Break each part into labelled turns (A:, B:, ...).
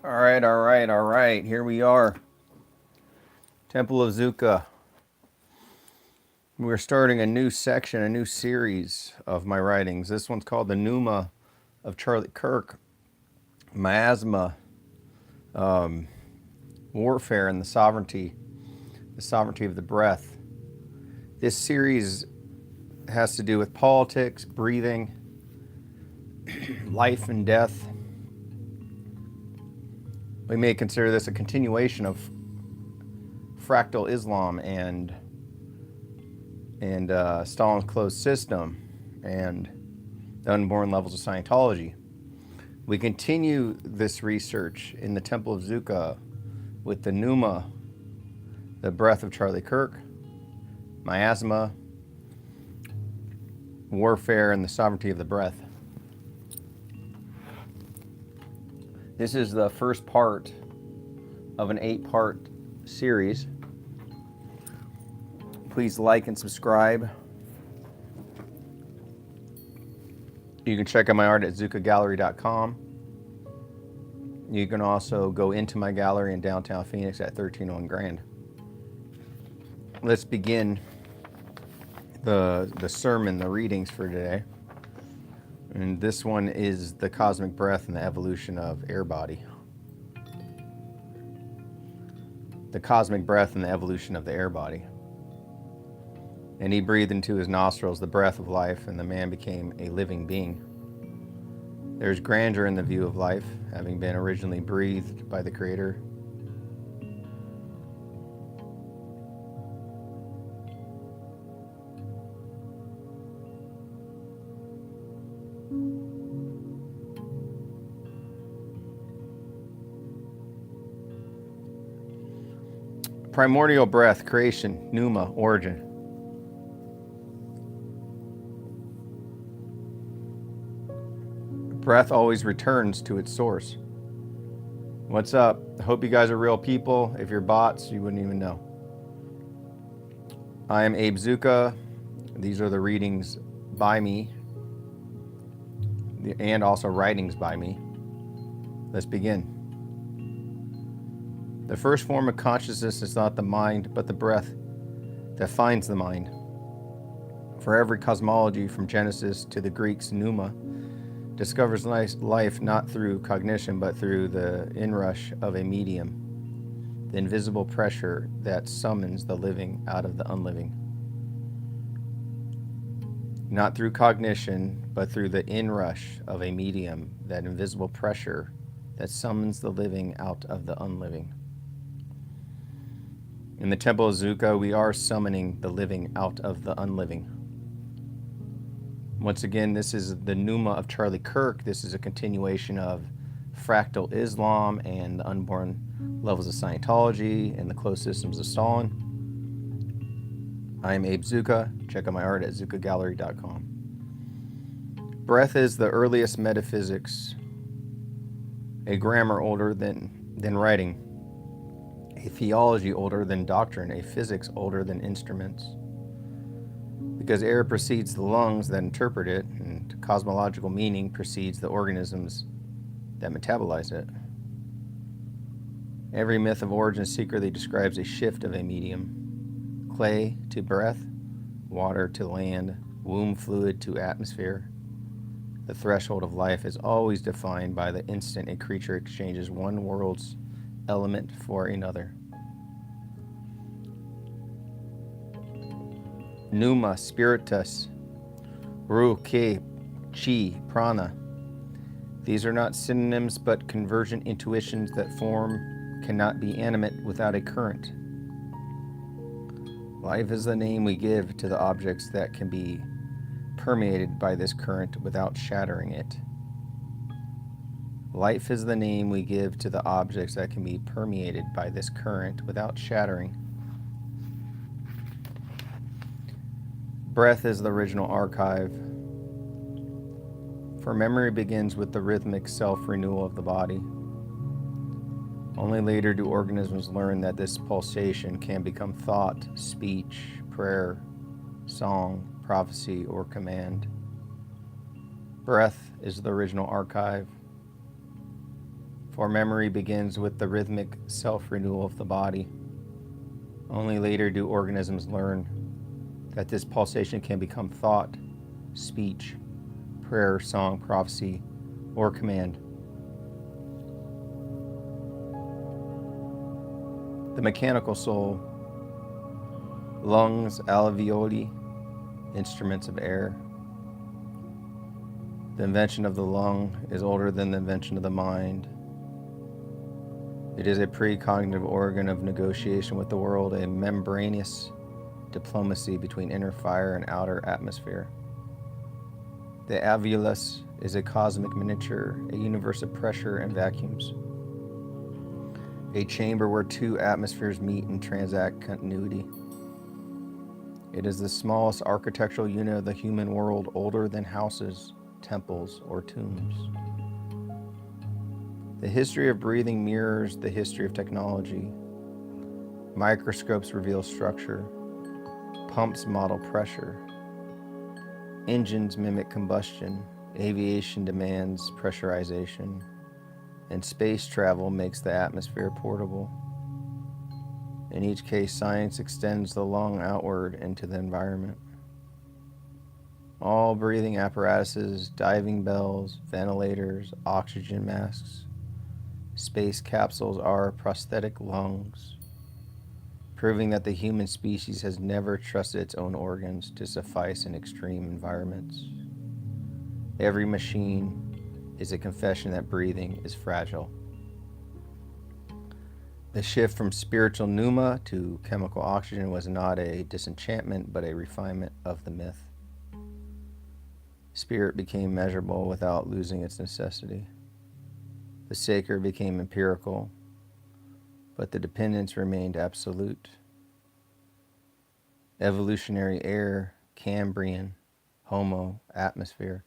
A: All right. Here we are. Temple of Zucca. We're starting a new section, a new series of my writings. This one's called the Pneuma of Charlie Kirk, Miasma, Warfare, and the Sovereignty of the Breath. This series has to do with politics, breathing, life and death. We may consider this a continuation of fractal Islam and Stalin's closed system and the unborn levels of Scientology. We continue this research in the Temple of Zucca with the Pneuma, the breath of Charlie Kirk, Miasma, Warfare, and the Sovereignty of the Breath. This is the first part of an 8-part series. Please like and subscribe. You can check out my art at zuccagallery.com. You can also go into my gallery in downtown Phoenix at 1301 Grand. Let's begin the sermon, the readings for today. And this one is the cosmic breath and the evolution of air body. The cosmic breath and the evolution of the air body. And he breathed into his nostrils the breath of life, and the man became a living being. There's grandeur in the view of life, having been originally breathed by the Creator. Primordial breath, creation, pneuma, origin. Breath always returns to its source. What's up? I hope you guys are real people. If you're bots, you wouldn't even know. I am Abe Zucca. These are the readings by me and also writings by me. Let's begin. The first form of consciousness is not the mind, but the breath that finds the mind. For every cosmology, from Genesis to the Greeks' pneuma, discovers life not through cognition, but through the inrush of a medium, the invisible pressure that summons the living out of the unliving. Not through cognition, but through the inrush of a medium, that invisible pressure that summons the living out of the unliving. In the Temple of Zucca, we are summoning the living out of the unliving. Once again, this is the Pneuma of Charlie Kirk. This is a continuation of fractal Islam and the unborn levels of Scientology and the closed systems of Stalin. I am Abe Zucca. Check out my art at zuccagallery.com. Breath is the earliest metaphysics, a grammar older than writing, a theology older than doctrine, a physics older than instruments. Because air precedes the lungs that interpret it, and cosmological meaning precedes the organisms that metabolize it. Every myth of origin secretly describes a shift of a medium. Clay to breath, water to land, womb fluid to atmosphere. The threshold of life is always defined by the instant a creature exchanges one world's element for another. Pneuma, spiritus, ru, ki, chi, prana. These are not synonyms but convergent intuitions that form cannot be animate without a current. Life is the name we give to the objects that can be permeated by this current without shattering it. Life is the name we give to the objects that can be permeated by this current without shattering. Breath is the original archive. For memory begins with the rhythmic self-renewal of the body. Only later do organisms learn that this pulsation can become thought, speech, prayer, song, prophecy, or command. Breath is the original archive. For memory begins with the rhythmic self-renewal of the body. Only later do organisms learn that this pulsation can become thought, speech, prayer, song, prophecy, or command. The mechanical soul, lungs, alveoli, instruments of air. The invention of the lung is older than the invention of the mind. It is a precognitive organ of negotiation with the world, a membranous diplomacy between inner fire and outer atmosphere. The alveolus is a cosmic miniature, a universe of pressure and vacuums, a chamber where two atmospheres meet and transact continuity. It is the smallest architectural unit of the human world, older than houses, temples, or tombs. The history of breathing mirrors the history of technology. Microscopes reveal structure. Pumps model pressure. Engines mimic combustion. Aviation demands pressurization. And space travel makes the atmosphere portable. In each case, science extends the lung outward into the environment. All breathing apparatuses, diving bells, ventilators, oxygen masks, space capsules are prosthetic lungs, proving that the human species has never trusted its own organs to suffice in extreme environments. Every machine is a confession that breathing is fragile. The shift from spiritual pneuma to chemical oxygen was not a disenchantment, but a refinement of the myth. Spirit became measurable without losing its necessity. The sacred became empirical, but the dependence remained absolute. Evolutionary air, Cambrian, Homo, atmosphere.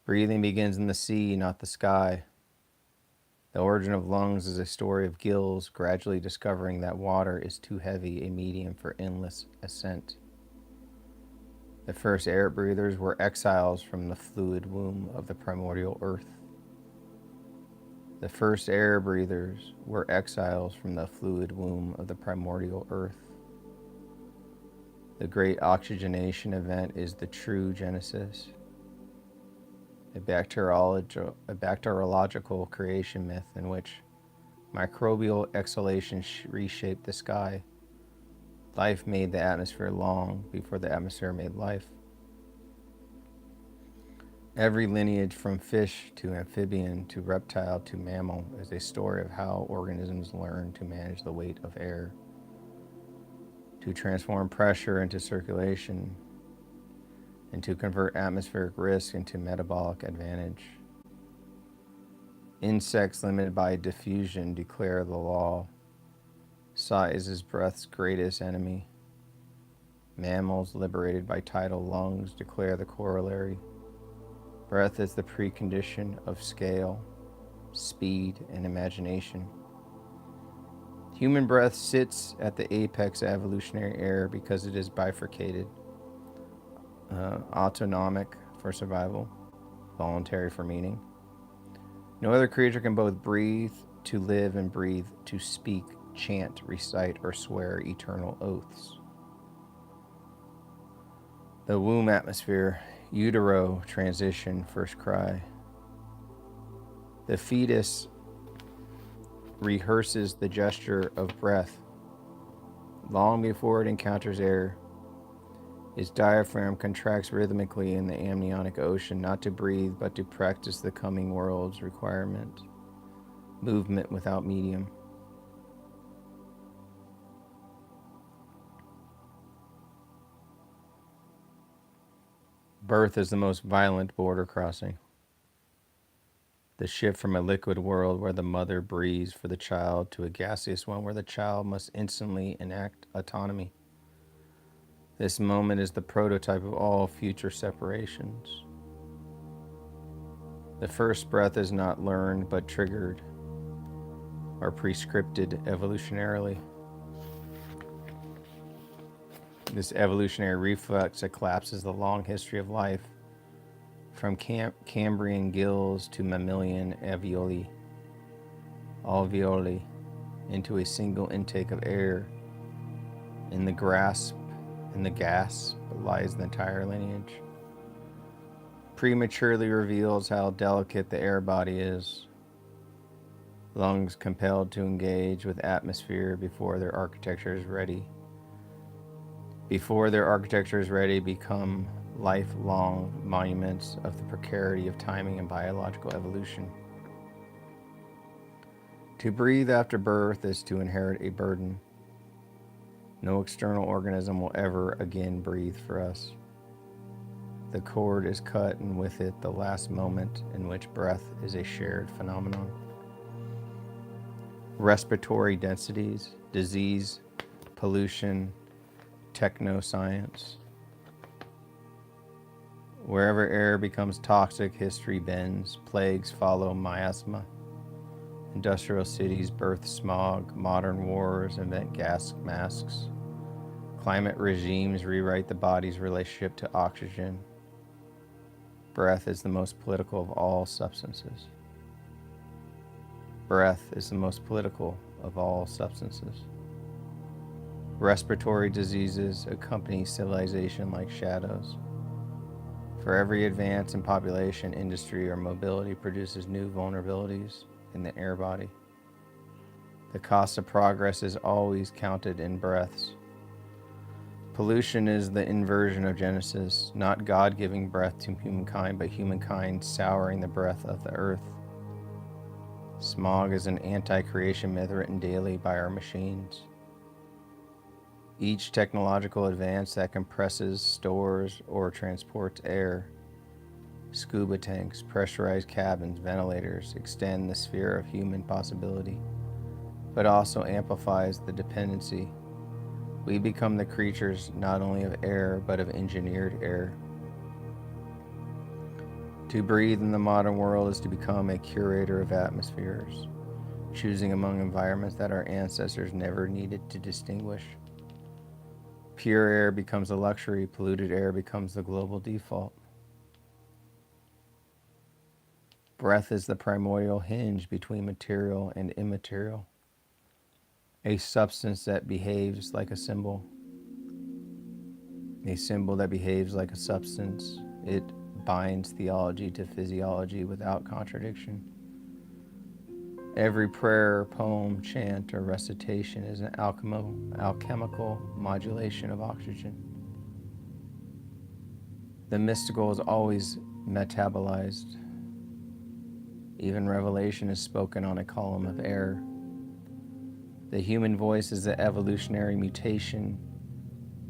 A: Breathing begins in the sea, not the sky. The origin of lungs is a story of gills gradually discovering that water is too heavy a medium for endless ascent. The first air breathers were exiles from the fluid womb of the primordial earth. The first air breathers were exiles from the fluid womb of the primordial earth. The great oxygenation event is the true genesis, a bacteriological creation myth in which microbial exhalation reshaped the sky. Life made the atmosphere long before the atmosphere made life. Every lineage from fish to amphibian to reptile to mammal is a story of how organisms learn to manage the weight of air, to transform pressure into circulation, and to convert atmospheric risk into metabolic advantage. Insects limited by diffusion declare the law. Size is breath's greatest enemy. Mammals liberated by tidal lungs declare the corollary. Breath is the precondition of scale, speed, and imagination. Human breath sits at the apex of evolutionary air because it is bifurcated, autonomic for survival, voluntary for meaning. No other creature can both breathe to live and breathe to speak, chant, recite, or swear eternal oaths. The womb atmosphere, utero transition, first cry. The fetus rehearses the gesture of breath long before it encounters air. Its diaphragm contracts rhythmically in the amniotic ocean, not to breathe, but to practice the coming world's requirement, movement without medium. Birth is the most violent border crossing. The shift from a liquid world where the mother breathes for the child to a gaseous one where the child must instantly enact autonomy. This moment is the prototype of all future separations. The first breath is not learned but triggered or prescripted evolutionarily. This evolutionary reflex that collapses the long history of life from Cambrian gills to mammalian alveoli. alveoli into a single intake of air. In the gasp lies the entire lineage. Prematurely reveals how delicate the air body is. Lungs compelled to engage with atmosphere before their architecture is ready. Before their architecture is ready, become lifelong monuments of the precarity of timing and biological evolution. To breathe after birth is to inherit a burden. No external organism will ever again breathe for us. The cord is cut, and with it the last moment in which breath is a shared phenomenon. Respiratory densities, disease, pollution, technoscience. Wherever air becomes toxic, history bends. Plagues follow miasma. Industrial cities birth smog. Modern wars invent gas masks. Climate regimes rewrite the body's relationship to oxygen. Breath is the most political of all substances. Breath is the most political of all substances. Respiratory diseases accompany civilization like shadows. For every advance in population, industry, or mobility produces new vulnerabilities in the air body. The cost of progress is always counted in breaths. Pollution is the inversion of Genesis, not God giving breath to humankind, but humankind souring the breath of the earth. Smog is an anti-creation myth written daily by our machines. Each technological advance that compresses, stores, or transports air, scuba tanks, pressurized cabins, ventilators, extend the sphere of human possibility, but also amplifies the dependency. We become the creatures not only of air, but of engineered air. To breathe in the modern world is to become a curator of atmospheres, choosing among environments that our ancestors never needed to distinguish. Pure air becomes a luxury, polluted air becomes the global default. Breath is the primordial hinge between material and immaterial, a substance that behaves like a symbol that behaves like a substance. It binds theology to physiology without contradiction. Every prayer, poem, chant, or recitation is an alchemical modulation of oxygen. The mystical is always metabolized. Even revelation is spoken on a column of air. The human voice is the evolutionary mutation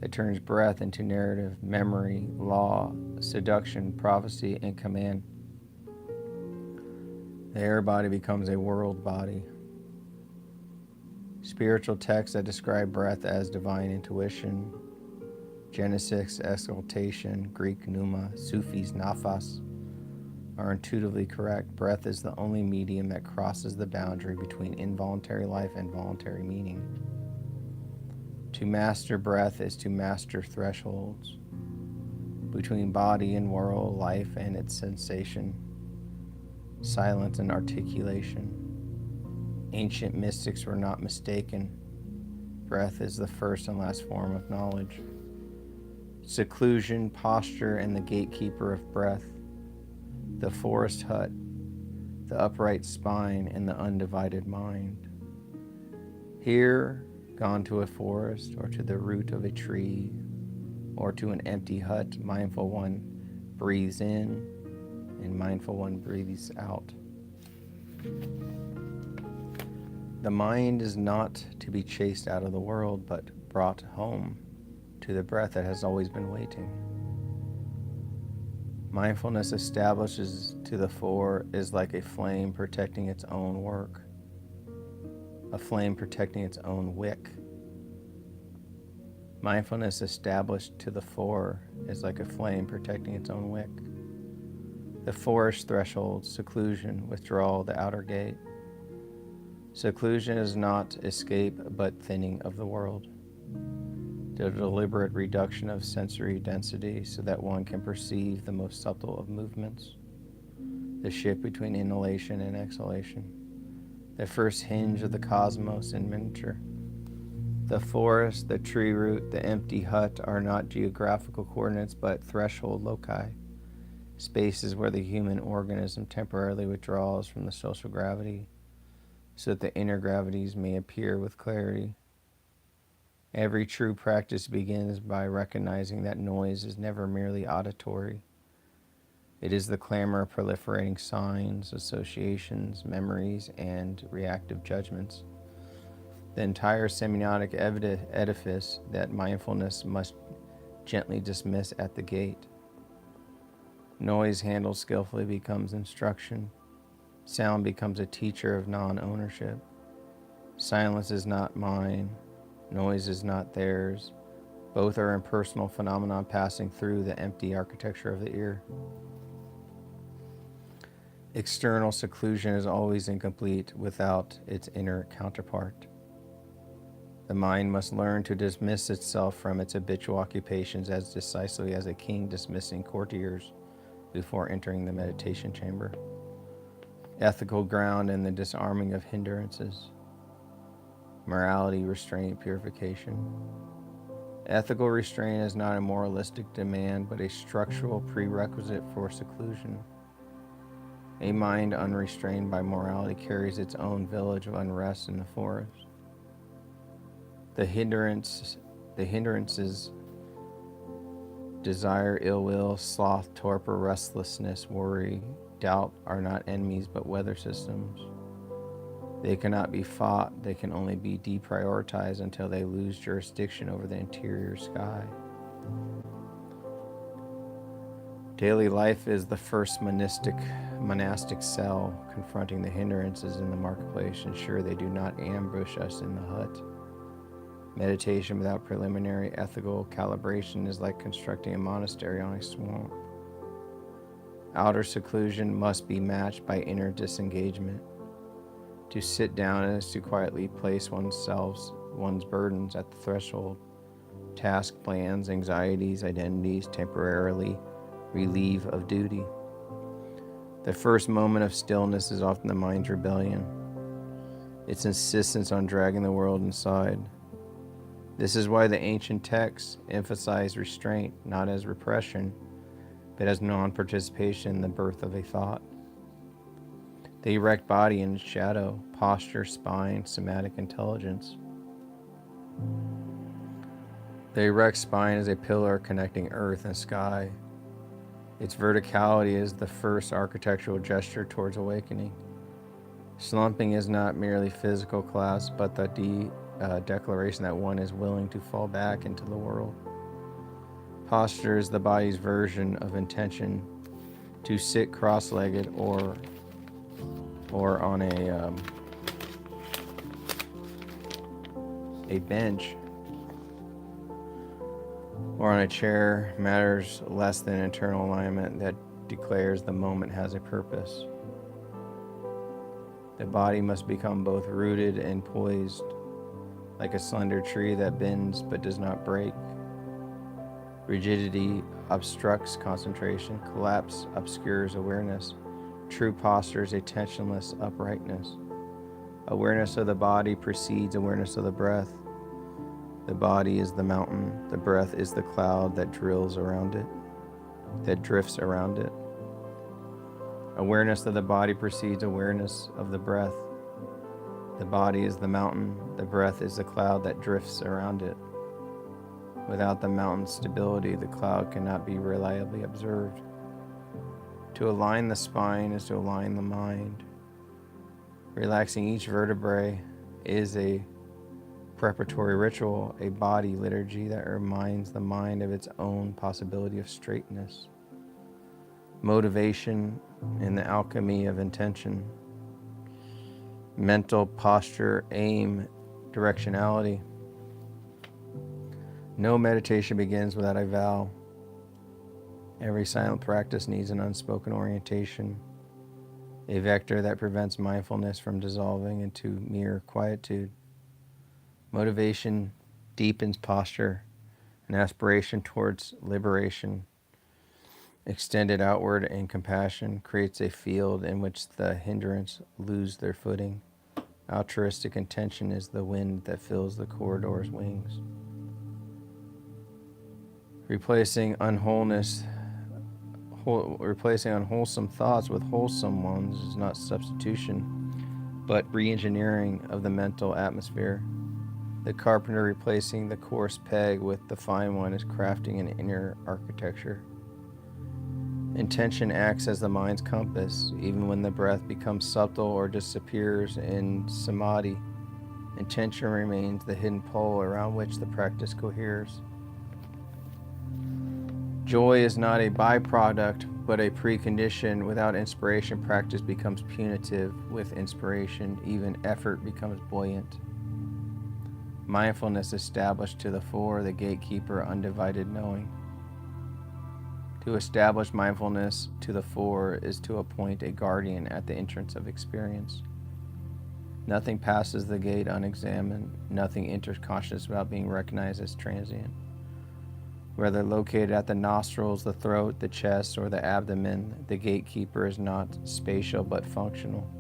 A: that turns breath into narrative, memory, law, seduction, prophecy, and command. The air body becomes a world body. Spiritual texts that describe breath as divine intuition, Genesis exaltation, Greek pneuma, Sufis nafas, are intuitively correct. Breath is the only medium that crosses the boundary between involuntary life and voluntary meaning. To master breath is to master thresholds between body and world, life and its sensation, silence and articulation. Ancient mystics were not mistaken. Breath is the first and last form of knowledge. Seclusion, posture, and the gatekeeper of breath. The forest hut, the upright spine, and the undivided mind. Here, gone to a forest, or to the root of a tree, or to an empty hut, mindful one breathes in, and mindful one breathes out. The mind is not to be chased out of the world, but brought home to the breath that has always been waiting. Mindfulness establishes to the fore is like a flame protecting its own work, a flame protecting its own wick. Mindfulness established to the fore is like a flame protecting its own wick. The forest threshold, seclusion, withdrawal, the outer gate. Seclusion is not escape, but thinning of the world. The deliberate reduction of sensory density so that one can perceive the most subtle of movements, the shift between inhalation and exhalation, the first hinge of the cosmos in miniature. The forest, the tree root, the empty hut are not geographical coordinates but threshold loci, spaces where the human organism temporarily withdraws from the social gravity so that the inner gravities may appear with clarity. Every true practice begins by recognizing that noise is never merely auditory. It is the clamor of proliferating signs, associations, memories, and reactive judgments. The entire semiotic edifice that mindfulness must gently dismiss at the gate. Noise handled skillfully becomes instruction. Sound becomes a teacher of non-ownership. Silence is not mine. Noise is not theirs. Both are impersonal phenomena passing through the empty architecture of the ear. External seclusion is always incomplete without its inner counterpart. The mind must learn to dismiss itself from its habitual occupations as decisively as a king dismissing courtiers before entering the meditation chamber. Ethical ground and the disarming of hindrances. Morality, restraint, purification. Ethical restraint is not a moralistic demand, but a structural prerequisite for seclusion. A mind unrestrained by morality carries its own village of unrest in the forest. The hindrances, desire, ill will, sloth, torpor, restlessness, worry, doubt are not enemies but weather systems. They cannot be fought, they can only be deprioritized until they lose jurisdiction over the interior sky. Daily life is the first monastic cell, confronting the hindrances in the marketplace, ensure they do not ambush us in the hut. Meditation without preliminary ethical calibration is like constructing a monastery on a swamp. Outer seclusion must be matched by inner disengagement. To sit down is to quietly place one's burdens at the threshold. Task plans, anxieties, identities temporarily relieve of duty. The first moment of stillness is often the mind's rebellion, its insistence on dragging the world inside. This is why the ancient texts emphasize restraint not as repression, but as non-participation in the birth of a thought. The erect body and its shadow, posture, spine, somatic intelligence. The erect spine is a pillar connecting earth and sky. Its verticality is the first architectural gesture towards awakening. Slumping is not merely physical collapse, but the declaration that one is willing to fall back into the world. Posture is the body's version of intention to sit cross-legged or on a bench or on a chair matters less than internal alignment that declares the moment has a purpose. The body must become both rooted and poised, like a slender tree that bends but does not break. Rigidity obstructs concentration, collapse obscures awareness. True posture is a tensionless uprightness. Awareness of the body precedes awareness of the breath. The body is the mountain, the breath is the cloud that drifts around it. Awareness of the body precedes awareness of the breath. The body is the mountain, the breath is the cloud that drifts around it. Without the mountain's stability, the cloud cannot be reliably observed. To align the spine is to align the mind. Relaxing each vertebrae is a preparatory ritual, a body liturgy that reminds the mind of its own possibility of straightness. Motivation in the alchemy of intention. Mental posture, aim, directionality. No meditation begins without a vow. Every silent practice needs an unspoken orientation, a vector that prevents mindfulness from dissolving into mere quietude. Motivation deepens posture, an aspiration towards liberation, extended outward, and compassion creates a field in which the hindrance lose their footing. Altruistic intention is the wind that fills the corridor's wings. Replacing unwholesome thoughts with wholesome ones is not substitution, but re-engineering of the mental atmosphere. The carpenter replacing the coarse peg with the fine one is crafting an inner architecture. Intention acts as the mind's compass, even when the breath becomes subtle or disappears in samadhi. Intention remains the hidden pole around which the practice coheres. Joy is not a byproduct, but a precondition. Without inspiration, practice becomes punitive. With inspiration, even effort becomes buoyant. Mindfulness established to the fore, the gatekeeper, undivided knowing. To establish mindfulness to the fore is to appoint a guardian at the entrance of experience. Nothing passes the gate unexamined. Nothing enters consciousness without being recognized as transient. Whether located at the nostrils, the throat, the chest, or the abdomen, the gatekeeper is not spatial but functional.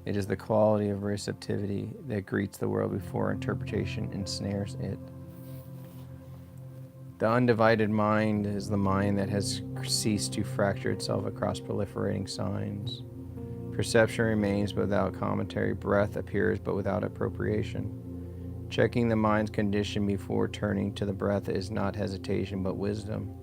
A: It is the quality of receptivity that greets the world before interpretation ensnares it. The undivided mind is the mind that has ceased to fracture itself across proliferating signs. Perception remains but without commentary. Breath appears but without appropriation. Checking the mind's condition before turning to the breath is not hesitation but wisdom.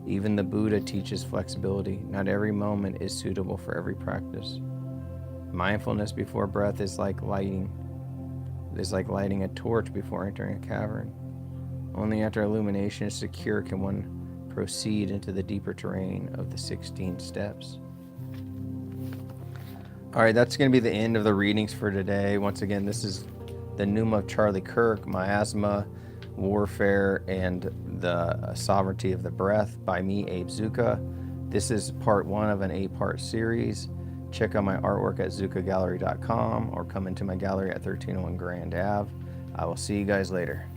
A: Even the Buddha teaches flexibility. Not every moment is suitable for every practice. Mindfulness before breath is like lighting a torch before entering a cavern. Only after illumination is secure can one proceed into the deeper terrain of the 16 steps. All right, that's going to be the end of the readings for today. Once again, this is the Pneuma of Charlie Kirk, Miasma, Warfare, and the Sovereignty of the Breath by me, Abe Zucca. This is part 1 of an 8-part series. Check out my artwork at zuccagallery.com or come into my gallery at 1301 Grand Ave. I will see you guys later.